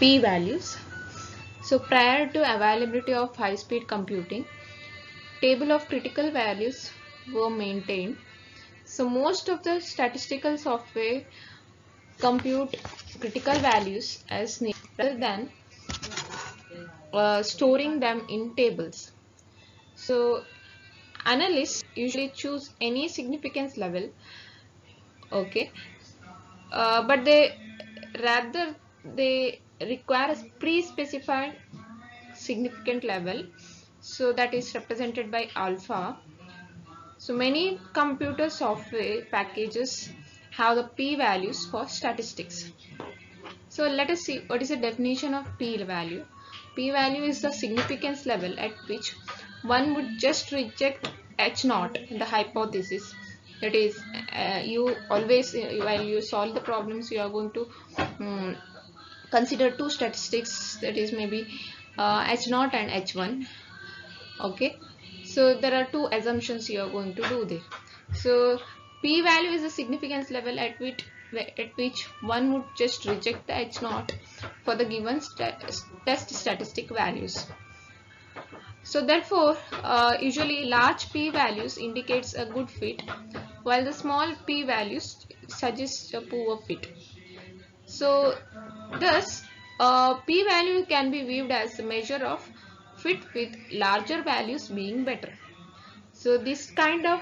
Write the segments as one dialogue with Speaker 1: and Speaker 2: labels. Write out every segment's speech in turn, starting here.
Speaker 1: p-values. So prior to availability of high-speed computing, table of critical values were maintained. So most of the statistical software compute critical values as needed rather than storing them in tables. So analysts usually choose any significance level, okay, but they require a pre-specified significant level, so that is represented by alpha. So many computer software packages have the p-values for statistics. So let us see what is the definition of p-value. P-value is the significance level at which one would just reject H naught, the hypothesis. That is, you always, while you solve the problems, you are going to consider two statistics, that is maybe H naught and H1. Okay, so there are two assumptions you are going to do there. So p-value is the significance level at which one would just reject the H naught for the given test statistic values. So therefore, usually large p-values indicates a good fit, while the small p-values suggest a poor fit. So thus, p-value can be viewed as a measure of fit, with larger values being better. So this kind of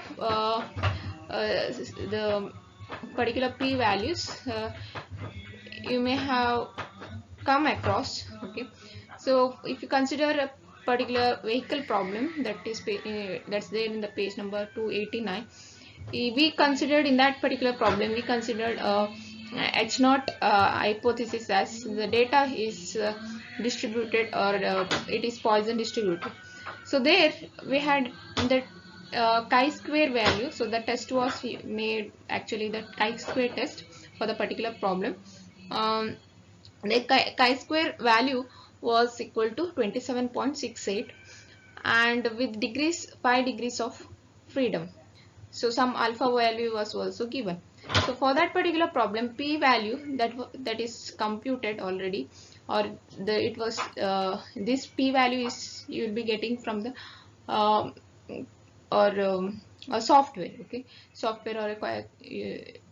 Speaker 1: the particular p-values you may have come across. Okay, so if you consider a particular vehicle problem that is that's there in the page number 289, we considered in that particular problem we considered H naught hypothesis as the data is distributed, or it is Poisson distributed. So there we had the chi-square value. So the test was made, actually the chi-square test for the particular problem. The chi-square value was equal to 27.68, and with 5 degrees of freedom. So some alpha value was also given. So for that particular problem, p-value that is computed already, or it was this p-value is you will be getting from the a software. Okay, software or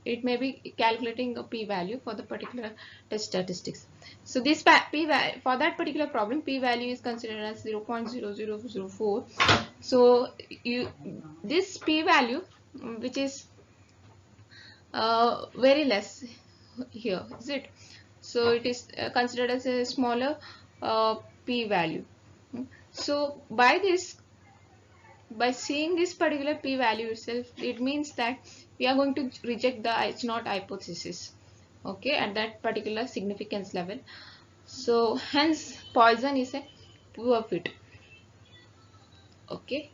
Speaker 1: it may be calculating a p-value for the particular test statistics. So this p-value for that particular problem, p-value is considered as 0.0004. So this p-value, which is very less here, is it? So it is considered as a smaller p-value. So by seeing this particular p-value itself, it means that we are going to reject the H naught hypothesis, okay, at that particular significance level. So hence Poisson is a poor fit. Okay,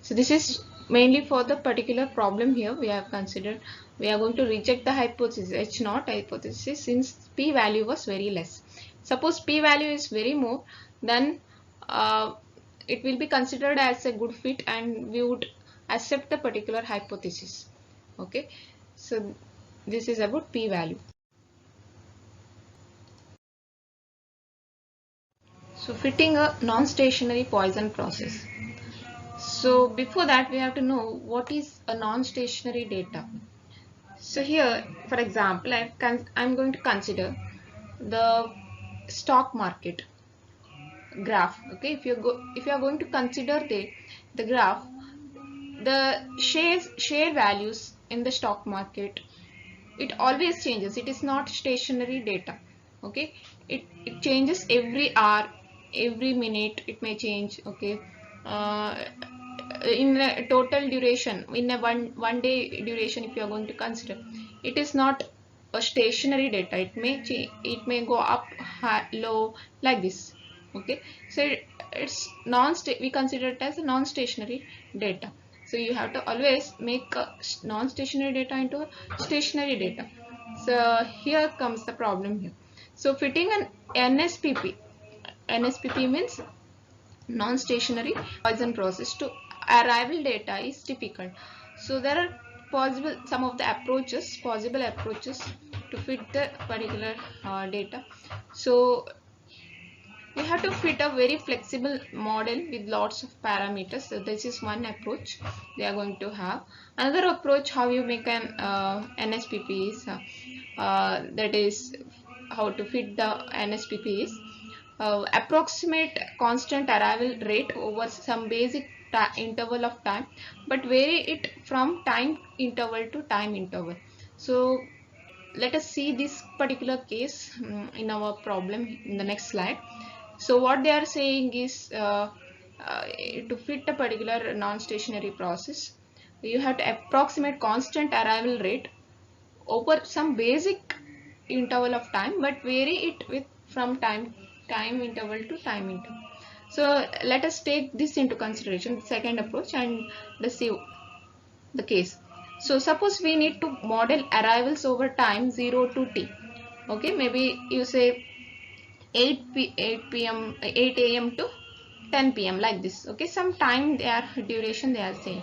Speaker 1: so this is mainly for the particular problem here we have considered. We are going to reject the hypothesis, H naught hypothesis, since p-value was very less. Suppose p-value is very more, then it will be considered as a good fit and we would accept the particular hypothesis. Okay, so this is about p-value. So fitting a non-stationary Poisson process. So before that we have to know what is a non-stationary data. So here, for example, I'm going to consider the stock market graph. Okay, if you are going to consider the graph, the share values in the stock market, it always changes. It is not stationary data. Okay, it changes every hour, every minute it may change. Okay, in a total duration, in a one day duration, if you are going to consider, it is not a stationary data. It may change, it may go up, high, low, like this. Okay, so it's we consider it as a non-stationary data. So you have to always make non-stationary data into a stationary data. So here comes the problem here. So fitting an NSPP means non-stationary Poisson process to arrival data is difficult. So there are possible approaches to to fit the particular data. So we have to fit a very flexible model with lots of parameters. So this is one approach they are going to have. Another approach, how you make an NSPP is that is how to fit the NSPP is approximate constant arrival rate over some basic interval of time, but vary it from time interval to time interval. So let us see this particular case in our problem in the next slide. So what they are saying is to fit a particular non-stationary process, you have to approximate constant arrival rate over some basic interval of time, but vary it with from time interval to time interval. So let us take this into consideration, the second approach, and let's see the case. So suppose we need to model arrivals over time 0 to t. Okay, maybe you say 8 p.m. 8 a.m. to 10 p.m. like this. Okay, some time they are duration they are saying.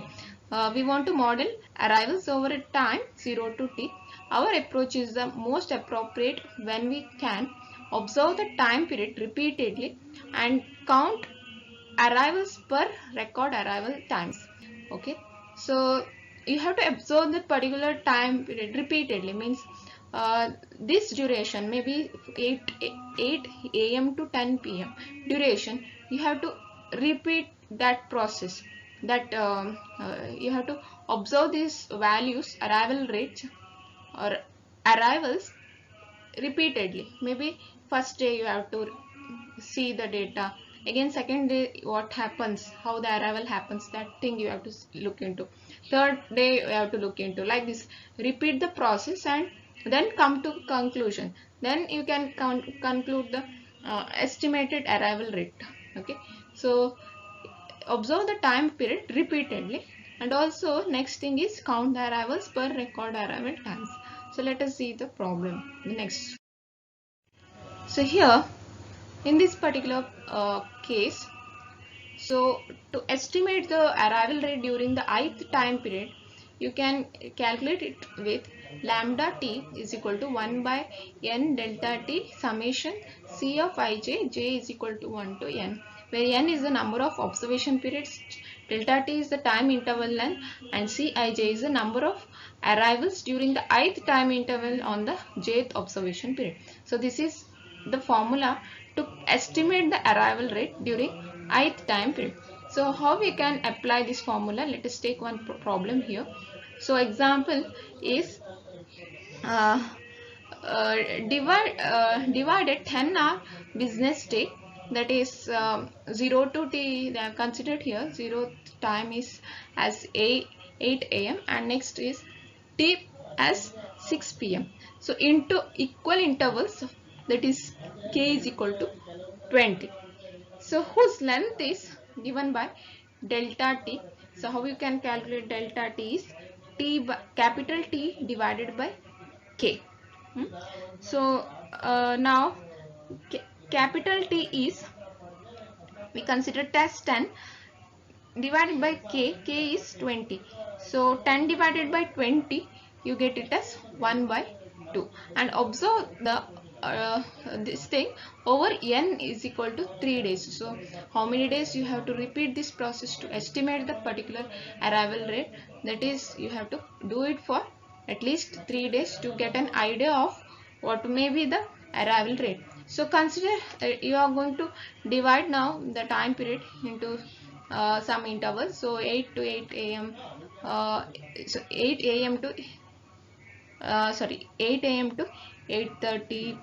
Speaker 1: We want to model arrivals over a time 0 to t. Our approach is the most appropriate when we can observe the time period repeatedly and count arrivals per record arrival times. Okay, so you have to observe that particular time period repeatedly, means this duration maybe 8 a.m. to 10 p.m. duration, you have to repeat that process, that you have to observe these values, arrival rates or arrivals repeatedly. Maybe first day you have to see the data, again second day what happens, how the arrival happens, that thing you have to look into, third day you have to look into, like this repeat the process and then come to conclusion, then you can conclude the estimated arrival rate. Okay, so observe the time period repeatedly, and also next thing is count the arrivals per record arrival times. So let us see the problem next. So here in this particular case, so to estimate the arrival rate during the ith time period, you can calculate it with lambda t is equal to 1 by n delta t summation c of ij, j is equal to 1 to n, where n is the number of observation periods, delta t is the time interval length, and cij is the number of arrivals during the ith time interval on the jth observation period. So this is the formula to estimate the arrival rate during ith time period. So how we can apply this formula? Let us take one problem here. So example is uh, divided 10-hour business day, that is 0 to t they are considered here. 0 time is as 8 a.m. and next is t as 6 p.m. So into equal intervals, that is k is equal to 20. So whose length is given by delta t. So how you can calculate delta t is t by capital T divided by k. So now capital T is, we consider it as 10 divided by k, k is 20. So 10 divided by 20, you get it as 1 by 2. And observe the this thing over n is equal to 3 days. So how many days you have to repeat this process to estimate the particular arrival rate? That is, you have to do it for at least 3 days to get an idea of what may be the arrival rate. So consider you are going to divide now the time period into some intervals. So 8 to 8 a.m. So 8 a.m. to 8 a.m. to 8:30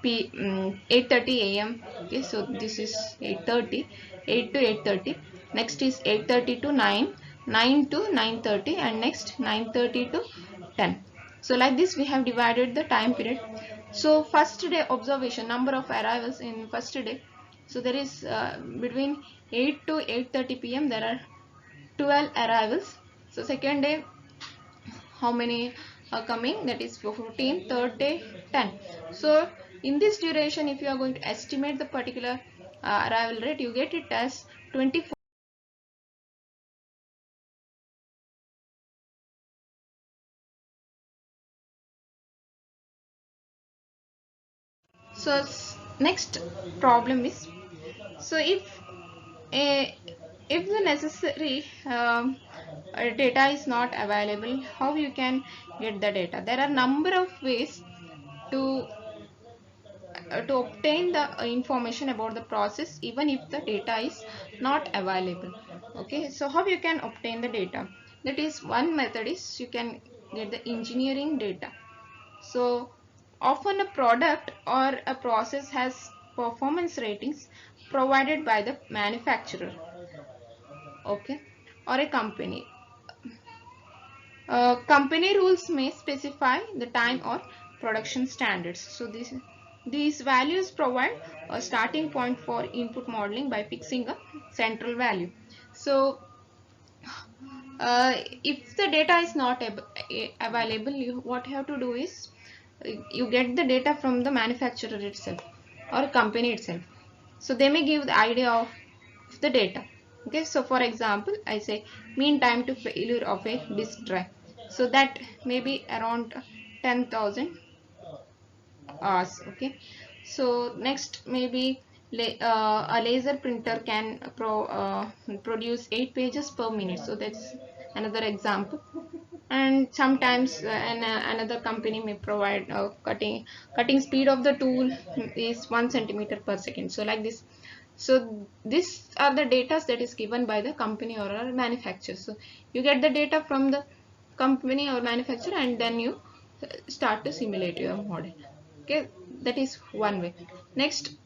Speaker 1: 8:30 a.m. Okay, so this is 8:30, 8 to 8:30. Next is 8:30 to 9, 9 to 9:30, and next 9:30 to 10. So like this we have divided the time period. So first day observation, number of arrivals in first day. So there is between 8 to 8:30 p.m. there are 12 arrivals. So second day, how many are coming? That is 14. Third day 10. So in this duration, if you are going to estimate the particular arrival rate, you get it as 24. So next problem is, so if the necessary data is not available, how you can get the data? There are number of ways to obtain the information about the process even if the data is not available. Okay, so how you can obtain the data? That is, one method is you can get the engineering data. So often a product or a process has performance ratings provided by the manufacturer, okay, or a company. Company rules may specify the time or production standards. So these values provide a starting point for input modeling by fixing a central value. So if the data is not available, what you have to do is you get the data from the manufacturer itself or company itself. So they may give the idea of the data. Okay, so for example, I say mean time to failure of a disk drive. So that may be around 10,000 hours. Okay, so next maybe a laser printer can produce 8 pages per minute. So that's another example. And sometimes another company may provide cutting speed of the tool is 1 centimeter per second. So like this. So these are the data that is given by the company or a manufacturer. So you get the data from the company or manufacturer and then you start to simulate your model. Okay, that is one way. Next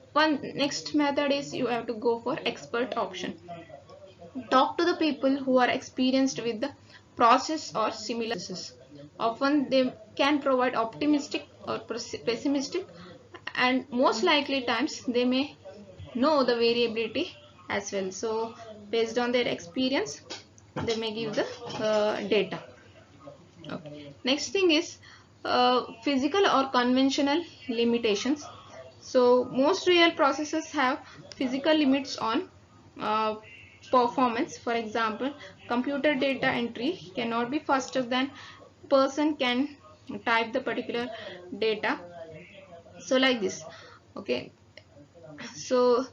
Speaker 1: method is you have to go for expert option. Talk to the people who are experienced with the process or similar processes. Often they can provide optimistic or pessimistic, and most likely times they may know the variability as well. So based on their experience, they may give the data. Okay. Next thing is physical or conventional limitations. So most real processes have physical limits on uh, performance. For example, computer data entry cannot be faster than person can type the particular data. So like this. Okay, so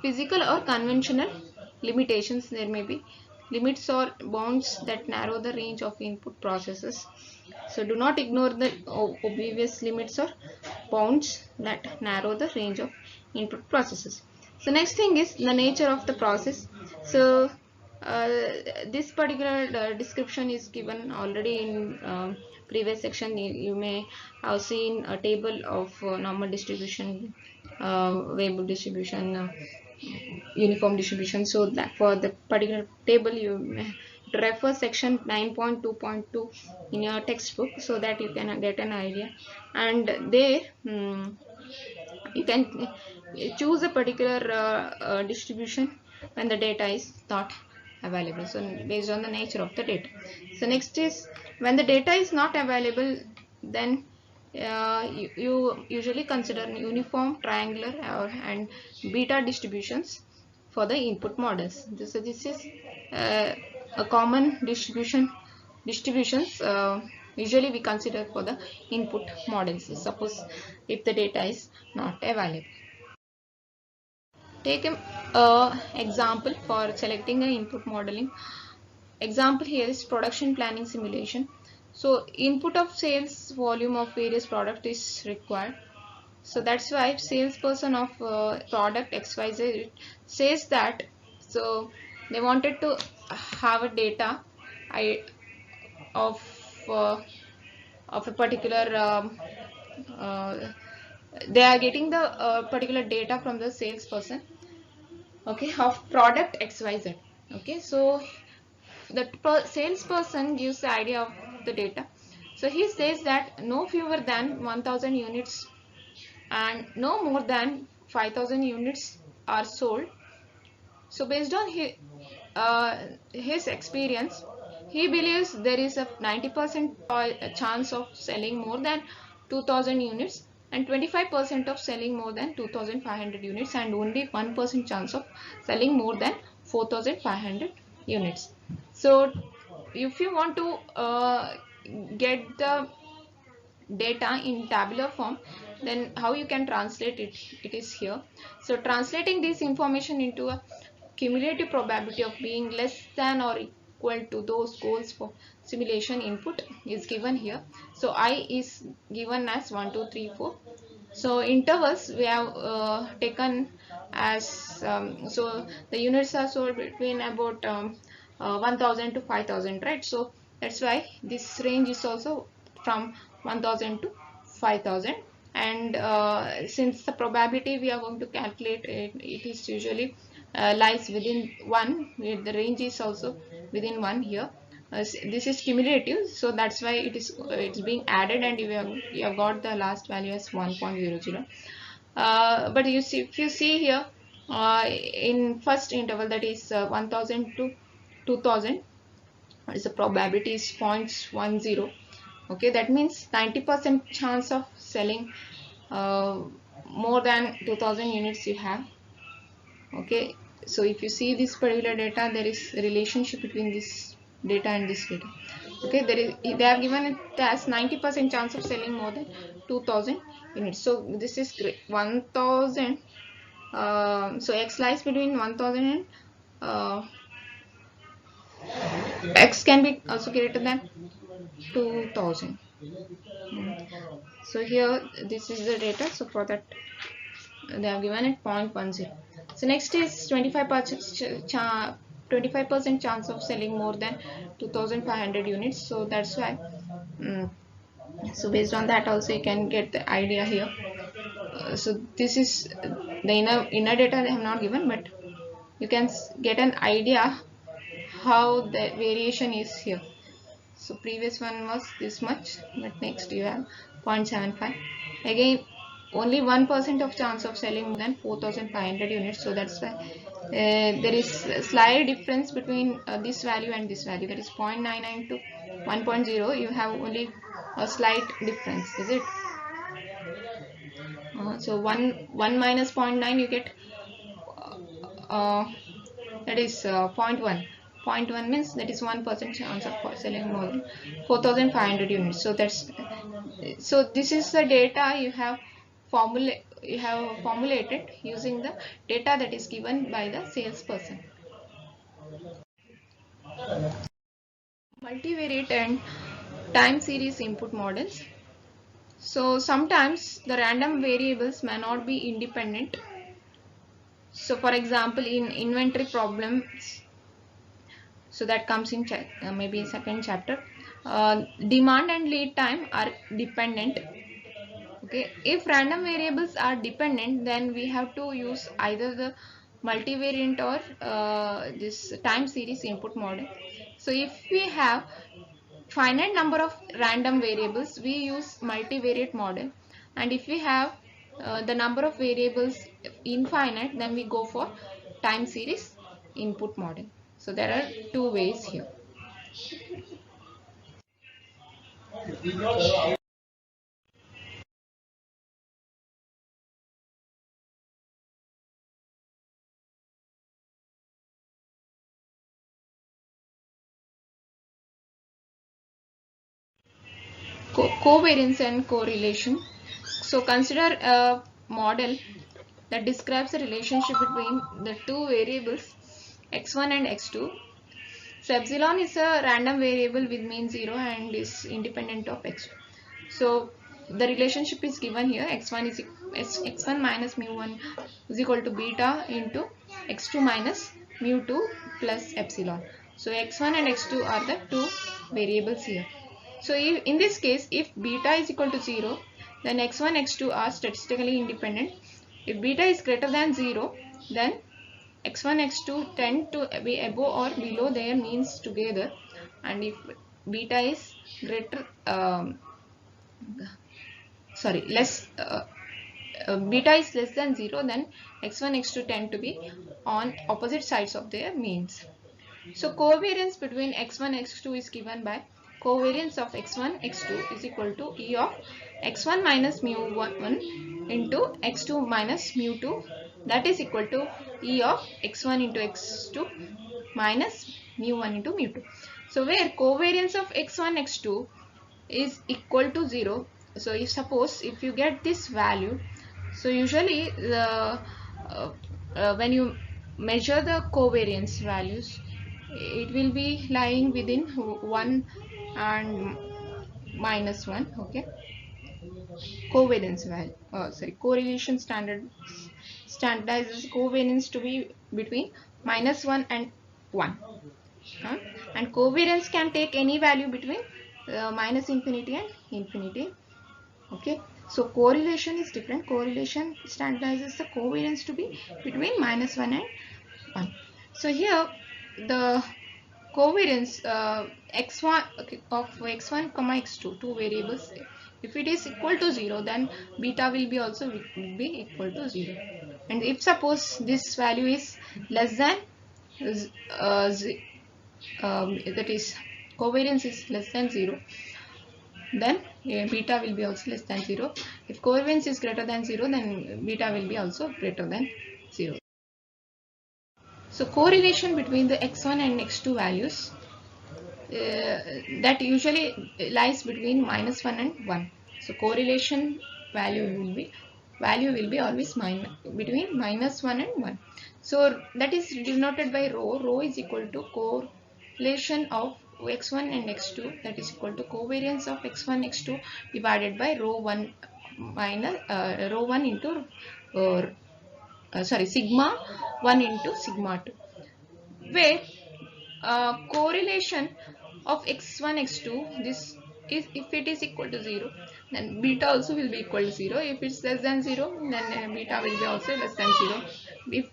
Speaker 1: physical or conventional limitations, there may be limits or bounds that narrow the range of input processes. So do not ignore the obvious limits or bounds that narrow the range of input processes. So next thing is the nature of the process. So uh, this particular description is given already in previous section. You may have seen a table of normal distribution, variable distribution, uniform distribution. So that for the particular table you may refer section 9.2.2 in your textbook so that you can get an idea, and there you can choose a particular distribution when the data is not available, so based on the nature of the data. So next is, when the data is not available, then you usually consider uniform, triangular and beta distributions for the input models. This is a common distributions usually we consider for the input models. Suppose if the data is not available. Take an example for selecting an input modeling. Example here is production planning simulation. So input of sales volume of various product is required. So that's why salesperson of product XYZ says that, so they wanted to have a data of uh, of a particular they are getting the particular data from the salesperson, okay, of product XYZ. Okay, so the salesperson gives the idea of the data. So he says that no fewer than 1000 units and no more than 5000 units are sold. So based on his experience, he believes there is a 90% chance of selling more than 2000 units and 25% of selling more than 2500 units and only 1% chance of selling more than 4500 units. So if you want to get the data in tabular form, then how you can translate it, it is here. So translating this information into a cumulative probability of being less than or equal to those goals for simulation input is given here. So I is given as 1 2 3 4. So intervals we have taken as so the units are sold between about 1000 to 5000, right? So that's why this range is also from 1000 to 5000. And since the probability we are going to calculate it is usually lies within 1, the range is also within 1 here. This is cumulative, so that's why it's being added, and you have got the last value as 1.00. But you see, if you see here in first interval, that is 1000 to 2000, is the probability is 0.10. Okay, that means 90% chance of selling more than 2000 units you have. Okay, so if you see this particular data, there is a relationship between this data and this data. Okay, they have given it as 90% chance of selling more than 2000 units. So this is great. 1000. So x lies between 1000 and x can be also greater than 2000. So here this is the data. So for that they have given it 0.10. So next is 25% chance of selling more than 2500 units. So that's why so based on that also you can get the idea here. So this is the inner data they have not given, but you can get an idea how the variation is here. So previous one was this much, but next you have 0.75. Again, only 1% of chance of selling more than 4500 units. So that's why there is a slight difference between this value and this value, that is 0.99 to 1.0. You have only a slight difference, is it? So 1 minus 0.9 you get that is 0.1. 0.1 means that is 1% chance of selling more than 4500 units. So that's, so this is the data you have formulated using the data that is given by the salesperson. Multivariate and time series input models. So sometimes the random variables may not be independent. So for example, in inventory problems, so that comes in maybe second chapter, demand and lead time are dependent. Okay, if random variables are dependent, then we have to use either the multivariate or this time series input model. So if we have finite number of random variables, we use multivariate model, and if we have the number of variables infinite, then we go for time series input model. So there are two ways here. Covariance and correlation. So consider a model that describes the relationship between the two variables x1 and x2. So epsilon is a random variable with mean 0 and is independent of x2. So the relationship is given here. x1 minus mu1 is equal to beta into x2 minus mu2 plus epsilon. So x1 and x2 are the two variables here. So in this case, if beta is equal to 0, then x1 x2 are statistically independent. If beta is greater than 0, then x1 x2 tend to be above or below their means together, and if beta is greater beta is less than 0, then x1 x2 tend to be on opposite sides of their means. So covariance between x1 x2 is given by covariance of x1 x2 is equal to E of x1 minus mu1 into x2 minus mu2, that is equal to E of x1 into x2 minus mu1 into mu2. So where covariance of x1 x2 is equal to 0, so if suppose if you get this value, so usually the when you measure the covariance values, it will be lying within 1 and -1. Okay, covariance value, sorry, correlation standardizes covariance to be between -1 and 1. huh? And covariance can take any value between minus infinity and infinity. Okay, so correlation is different. Correlation standardizes the covariance to be between -1 and 1. So here the covariance x1 of x1 comma x2, two variables, if it is equal to 0, then beta will be also will be equal to 0. And if suppose this value is less than that is covariance is less than 0, then beta will be also less than 0. If covariance is greater than 0, then beta will be also greater than 0. So correlation between the x1 and x2 values that usually lies between -1 and 1. So correlation value will be always between -1 and 1. So that is denoted by rho. Rho is equal to correlation of x1 and x2, that is equal to covariance of x1 x2 divided by rho 1 minus rho 1 into sorry, sigma 1 into sigma 2, where correlation of x1 x2, this is, if it is equal to 0, then beta also will be equal to 0. If it's less than 0, then beta will be also less than 0. If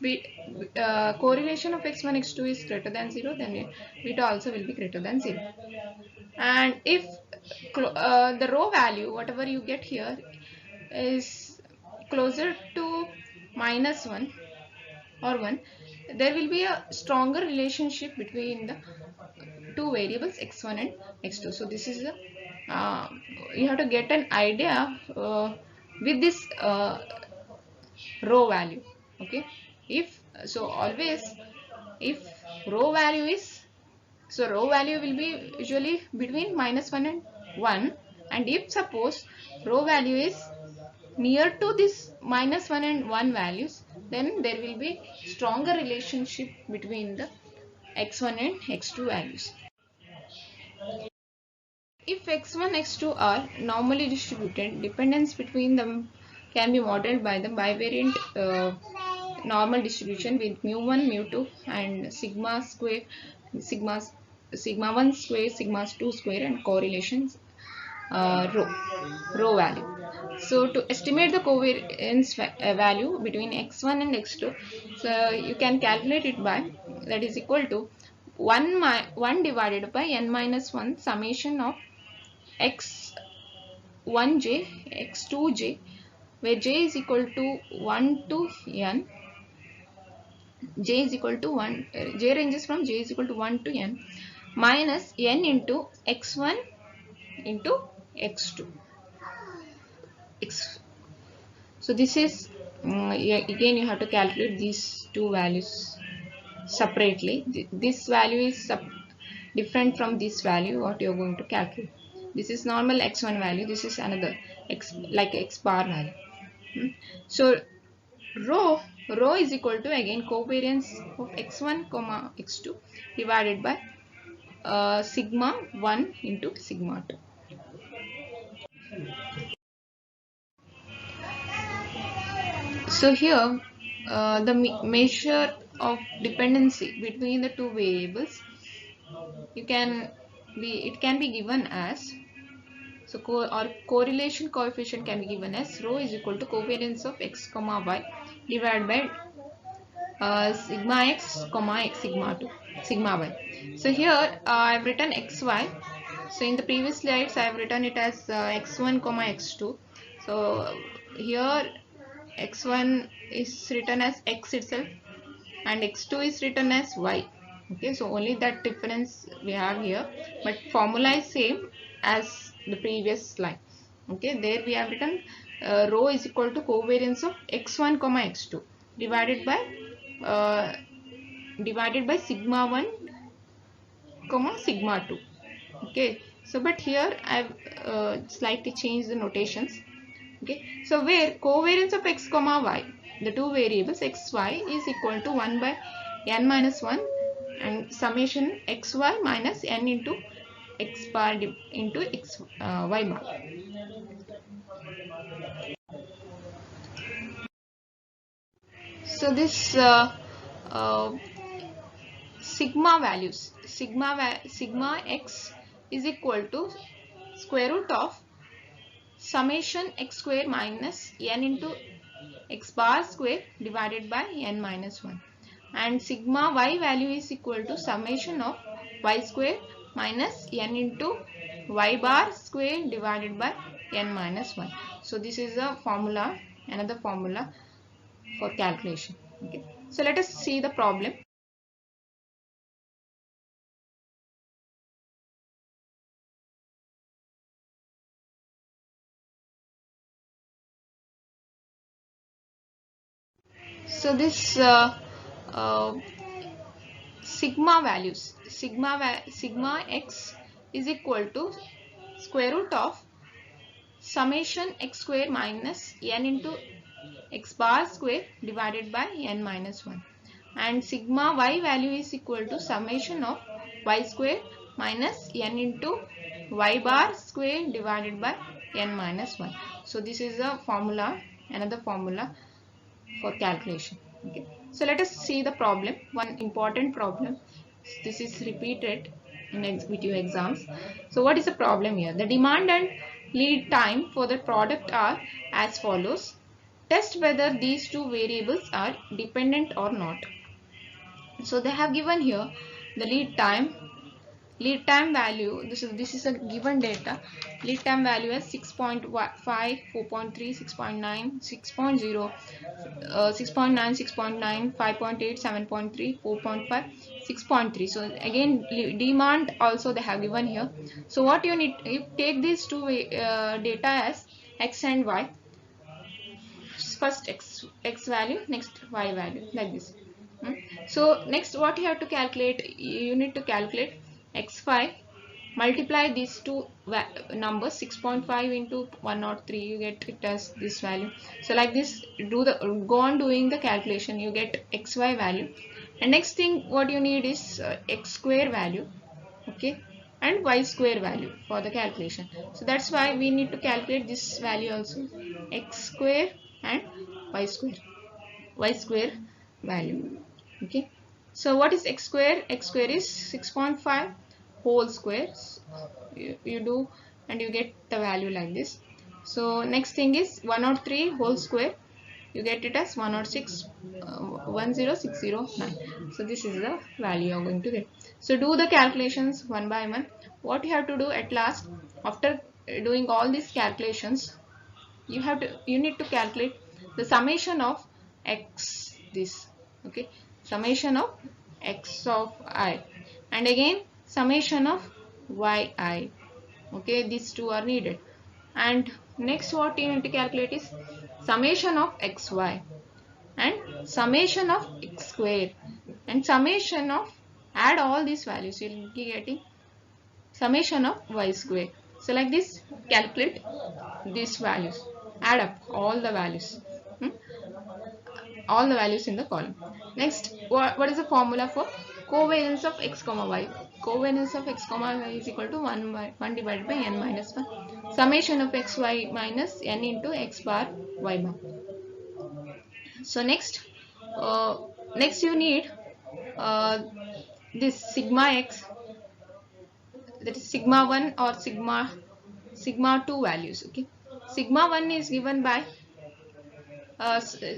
Speaker 1: correlation of x1 x2 is greater than 0, then beta also will be greater than 0. And if the rho value, whatever you get here, is closer to -1 or 1, there will be a stronger relationship between the two variables x1 and x2. So this is a you have to get an idea with this rho value. Okay, if so, always if rho value is, so rho value will be usually between -1 and 1, and if suppose rho value is near to this -1 and 1 values, then there will be stronger relationship between the x1 and x2 values. If x1 x2 are normally distributed, dependence between them can be modeled by the bivariant normal distribution with mu1 mu2 and sigma square, sigma 1 square, sigma 2 square, and correlations rho value. So to estimate the covariance value between x1 and x2, so you can calculate it by, that is equal to 1 divided by n minus 1 summation of x1j x2j, where j is equal to 1 to n, j is equal to 1, j ranges from j is equal to 1 to n, minus n into x1 into x2. So this is again you have to calculate these two values separately. This value is different from this value what you are going to calculate. This is normal x1 value, this is another x, like x bar value. So rho is equal to again covariance of x1 comma x2 divided by sigma 1 into sigma 2. So here the measure of dependency between the two variables, it can be given as, so or correlation coefficient can be given as rho is equal to covariance of x comma y divided by sigma x comma x sigma 2 sigma y. So here I have written xy. So in the previous slides I have written it as x1 comma x2. So here x1 is written as x itself and x2 is written as y. Okay, so only that difference we have here, but formula is same as the previous slide. Okay, there we have written rho is equal to covariance of x1 comma x2 divided by sigma 1 comma sigma 2. Okay, So but here I've slightly changed the notations. Okay, so where covariance of x comma y, the two variables x y, is equal to 1 by n minus 1 and summation x y minus n into x bar into x y bar. So this uh, sigma values, sigma x is equal to square root of summation x square minus n into x bar square divided by n minus 1, and sigma y value is equal to summation of y square minus n into y bar square divided by n minus 1. So this is a formula, another formula for calculation. Okay, so let us see the problem. So this uh, sigma values, sigma x is equal to square root of summation x square minus n into x bar square divided by n minus 1, and sigma y value is equal to summation of y square minus n into y bar square divided by n minus 1. So this is a formula, another formula for calculation. Okay, so let us see the problem, one important problem. This is repeated in executive exams. So what is the problem here? The demand and lead time for the product are as follows. Test whether these two variables are dependent or not. So they have given here the lead time value. This is a given data. Lead time value is 6.5, 4.3, 6.9, 6.0, 6.9, 6.9, 5.8, 7.3, 4.5, 6.3. So again demand also they have given here. So what you need, you take these two data as x and y. First x value, next y value, like this. So next what you have to calculate, you need to calculate x5, multiply these two numbers, 6.5 into 103, you get it as this value. So like this, go on doing the calculation, you get xy value. And next thing what you need is x square value, okay, and y square value for the calculation. So that's why we need to calculate this value also, x square and y square value. Okay, so what is x square? X square is 6.5 whole square. You do and you get the value like this. So next thing is 103 whole square, you get it as 106, 10609. So this is the value you are going to get. So do the calculations one by one. What you have to do at last, after doing all these calculations, you need to calculate the summation of x, this, okay, summation of x of I, and again summation of yi, okay, these two are needed. And next what you need to calculate is summation of xy and summation of x square and summation of, add all these values, you will be getting summation of y square. So like this, calculate these values, add up all the values, all the values in the column. Next, what is the formula for covariance of x comma y? Covariance of x comma y is equal to 1 divided by n minus 1, summation of x y minus n into x bar y bar. So next you need this sigma x, that is sigma 1 or sigma 2 values. Okay, sigma 1 is given by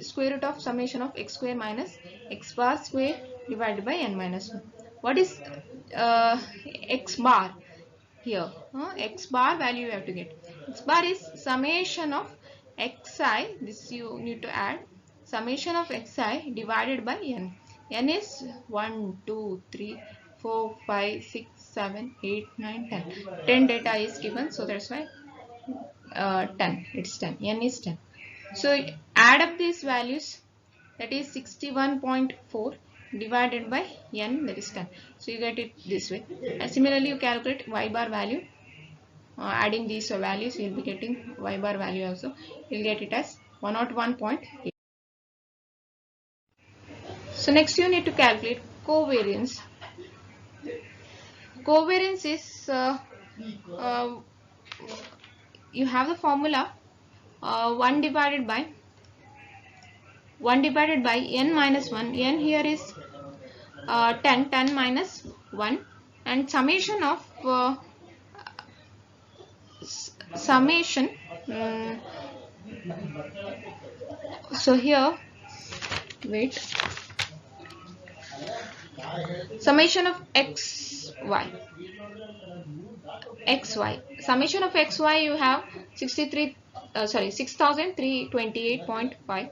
Speaker 1: square root of summation of x square minus x bar square divided by n minus 1. What is x bar here? X bar value you have to get. X bar is summation of xi, this you need to add, summation of xi divided by n. N is 1, 2, 3, 4, 5, 6, 7, 8, 9, 10. 10 data is given, so that's why 10. It's 10. N is 10. So add up these values, that is 61.4 divided by n, that is 10. So you get it this way. And similarly you calculate y bar value. adding these values, you will be getting y bar value also. You will get it as 101.8. So next you need to calculate covariance. Covariance is uh, you have the formula 1 divided by n minus 1. N here is 10 minus 1, and summation of summation. So here, wait, summation of xy, summation of xy, you have 6328.5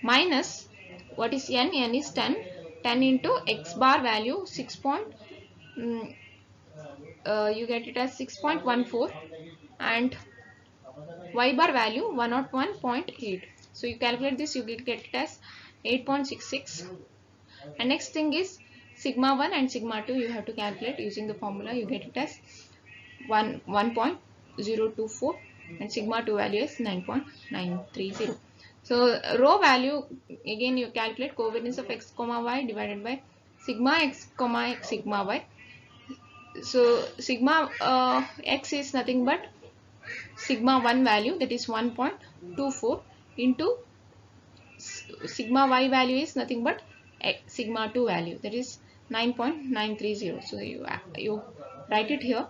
Speaker 1: minus what is n? N is 10 into x bar value 6. You get it as 6.14, and y bar value 101.8. so you calculate this, you get it as 8.66. and next thing is sigma 1 and sigma 2, you have to calculate using the formula. You get it as 1.024, and sigma 2 value is 9.930. so rho value, again you calculate covariance of x comma y divided by sigma x comma x sigma y. So sigma x is nothing but sigma 1 value, that is 1.24, into sigma y value is nothing but sigma 2 value, that is 9.930. so you write it here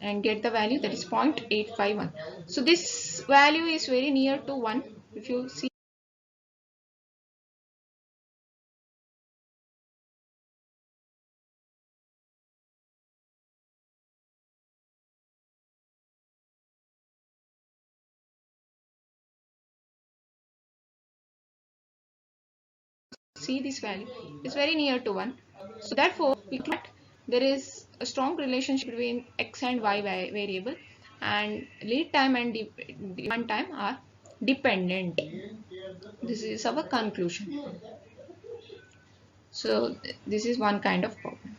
Speaker 1: and get the value, that is 0.851. so this value is very near to 1. If you see this value is very near to 1, so therefore we can, there is a strong relationship between x and y variable, and lead time and demand time are dependent. This is our conclusion. So this is one kind of problem.